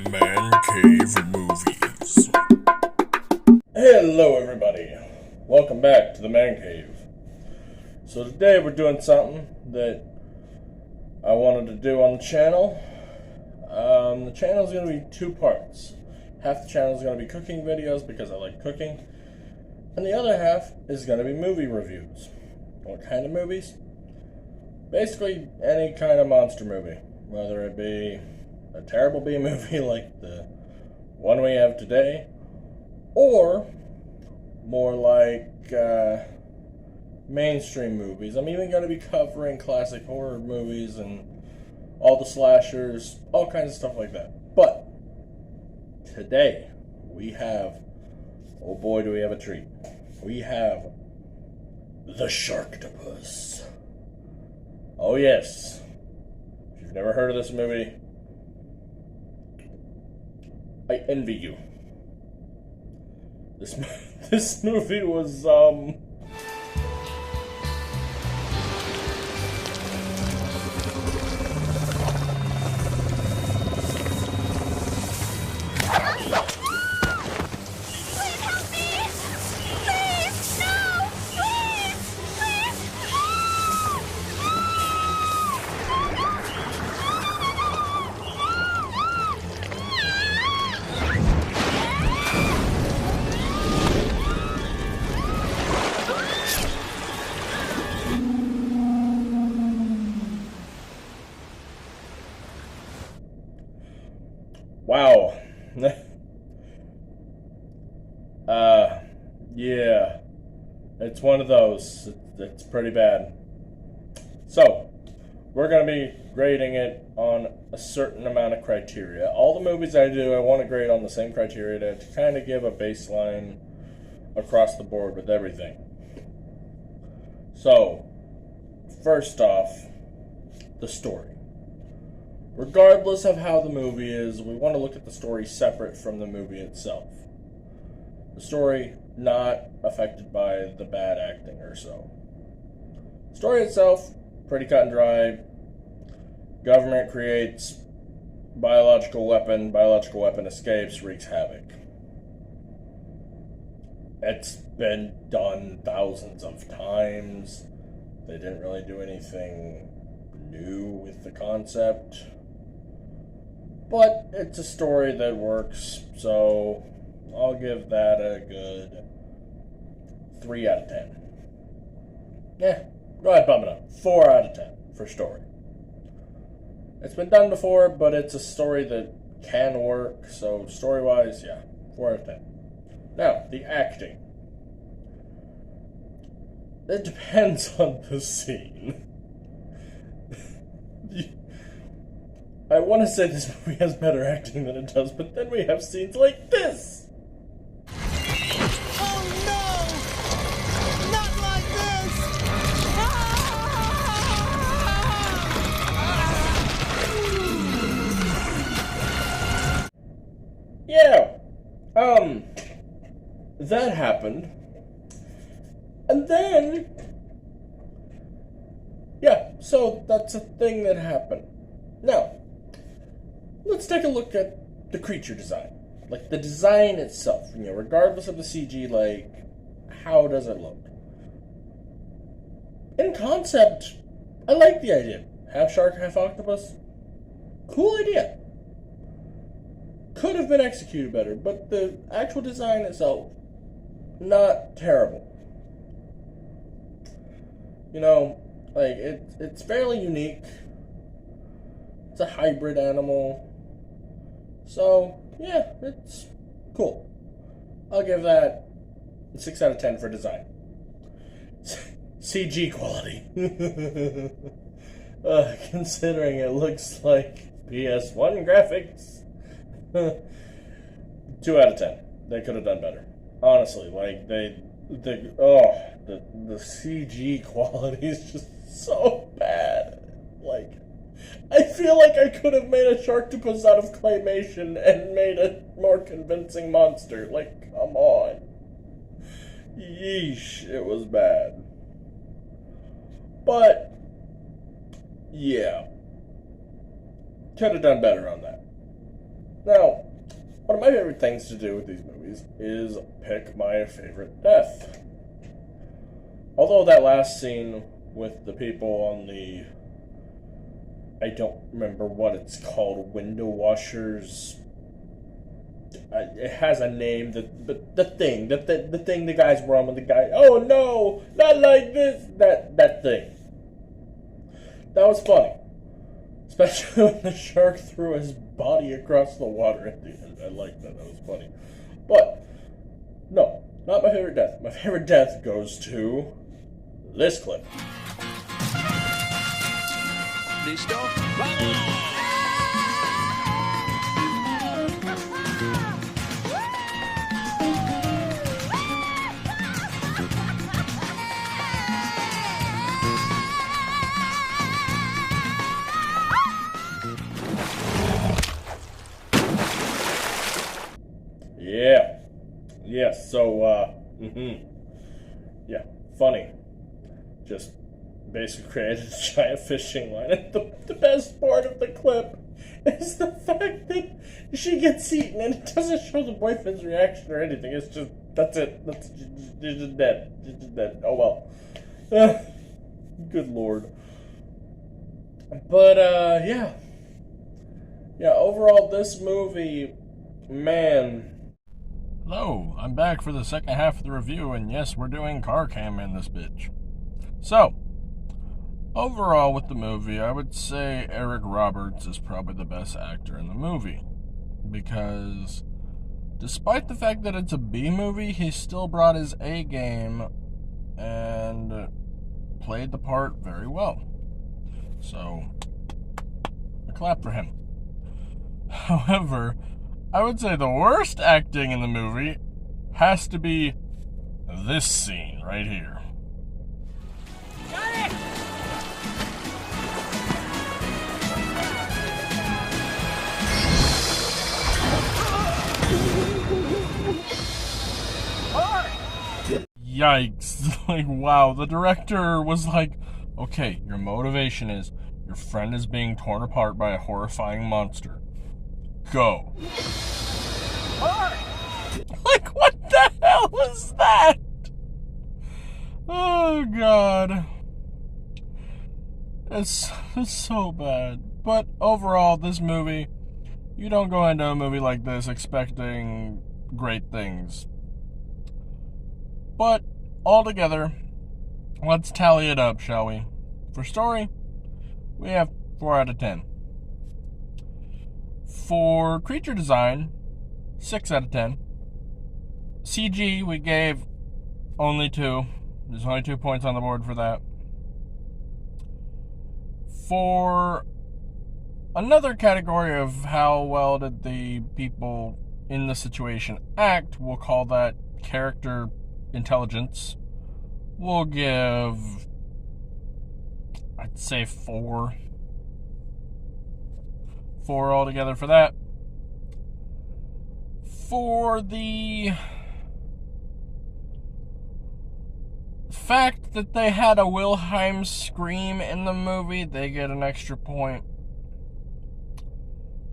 Mancave movies. Hello everybody, welcome back to the Mancave. So today we're doing something that I wanted to do on the channel. The channel is going to be two parts. Half the channel is going to be cooking videos because I like cooking, and the other half is going to be movie reviews. What kind of movies? Basically any kind of monster movie, whether it be a terrible B movie like the one we have today, or more like mainstream movies. I'm even going to be covering classic horror movies and all the slashers, all kinds of stuff like that. But today we have, oh boy do we have a treat. We have the Sharktopus. Oh yes. If you've never heard of this movie, I envy you. This movie was wow. Yeah. It's one of those. It's pretty bad. So, we're going to be grading it on a certain amount of criteria. All the movies I do, I want to grade on the same criteria to kind of give a baseline across the board with everything. So, first off, the story. Regardless of how the movie is, we want to look at the story separate from the movie itself. The story not affected by the bad acting or so. The story itself, pretty cut and dry. Government creates biological weapon escapes, wreaks havoc. It's been done thousands of times. They didn't really do anything new with the concept. But it's a story that works, so I'll give that a good 3 out of 10. Yeah, go ahead, bump it up. 4 out of 10 for story. It's been done before, but it's a story that can work, so story-wise, yeah, 4 out of 10. Now, the acting. It depends on the scene. I want to say this movie has better acting than it does, but then we have scenes like this! Oh no! Not like this! Yeah, that happened. And then, yeah, so that's a thing that happened. Now, let's take a look at the creature design. Like, the design itself, regardless of the CG, like, how does it look? In concept, I like the idea. Half shark, half octopus. Cool idea. Could have been executed better, but the actual design itself, not terrible. Like, it's fairly unique. It's a hybrid animal. So, yeah, it's cool. I'll give that 6 out of 10 for design. CG quality. Considering it looks like PS1 graphics. 2 out of 10. They could have done better. Honestly, like, the CG quality is just so bad. Like, I feel like I could have made a Sharktopus out of claymation and made a more convincing monster. Like, come on. Yeesh, it was bad. But, yeah. could have done better on that. Now, one of my favorite things to do with these movies is pick my favorite death. Although that last scene with the people on the, I don't remember what it's called, window washers. It has a name, the thing the guys were on with the guy. Oh no, not like this. That thing. That was funny, especially when the shark threw his body across the water at the end. I liked that. That was funny. But no, not my favorite death. My favorite death goes to this clip. Listo? Vamos! Yeah, so, yeah, funny. Just basically created a giant fishing line. And the best part of the clip is the fact that she gets eaten and it doesn't show the boyfriend's reaction or anything. It's just, that's it. She's just dead. She's just dead. Oh well. Good lord. But, yeah. Yeah, overall, this movie, man. Hello, I'm back for the second half of the review, and yes, we're doing car cam in this bitch. So, overall with the movie, I would say Eric Roberts is probably the best actor in the movie. Because, despite the fact that it's a B movie, he still brought his A game and played the part very well. So, a clap for him. However, I would say the worst acting in the movie has to be this scene right here. Got it! Yikes. Like, wow. The director was like, okay, your motivation is your friend is being torn apart by a horrifying monster. Go. Like, what the hell was that? Oh, God. It's so bad. But overall, this movie, you don't go into a movie like this expecting great things. But, altogether, let's tally it up, shall we? For story, we have 4 out of 10. For creature design, 6 out of 10. CG, we gave only 2. There's only 2 points on the board for that. For another category of how well did the people in the situation act, we'll call that character intelligence. We'll give, I'd say 4. 4 altogether for that. For the fact that they had a Wilhelm scream in the movie, they get an extra point.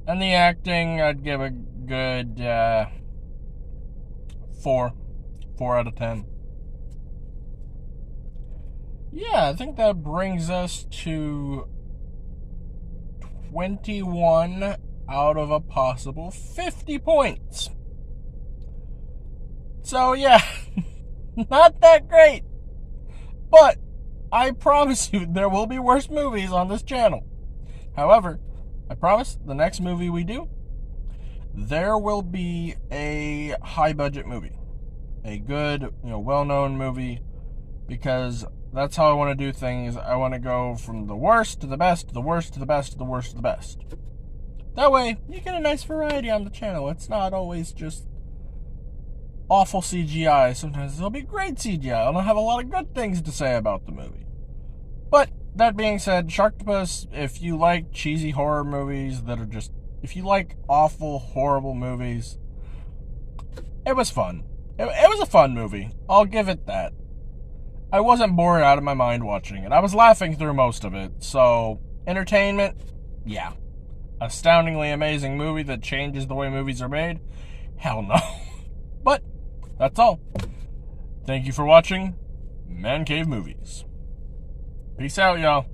And the acting, I'd give a good 4. 4 out of 10. Yeah, I think that brings us to 21 out of a possible 50 points. So yeah, not that great. But I promise you there will be worse movies on this channel. However, I promise the next movie we do, there will be a high budget movie. A good, well-known movie, because that's how I want to do things. I want to go from the worst to the best, to the worst to the best, to the worst to the best. That way, you get a nice variety on the channel. It's not always just awful CGI. Sometimes there'll be great CGI. I'll have a lot of good things to say about the movie. But, that being said, Sharktopus, if you like cheesy horror movies that are just... If you like awful, horrible movies, it was fun. It was a fun movie. I'll give it that. I wasn't bored out of my mind watching it. I was laughing through most of it. So, entertainment, yeah. astoundingly amazing movie that changes the way movies are made? Hell no. But that's all. Thank you for watching Man Cave Movies. Peace out, y'all.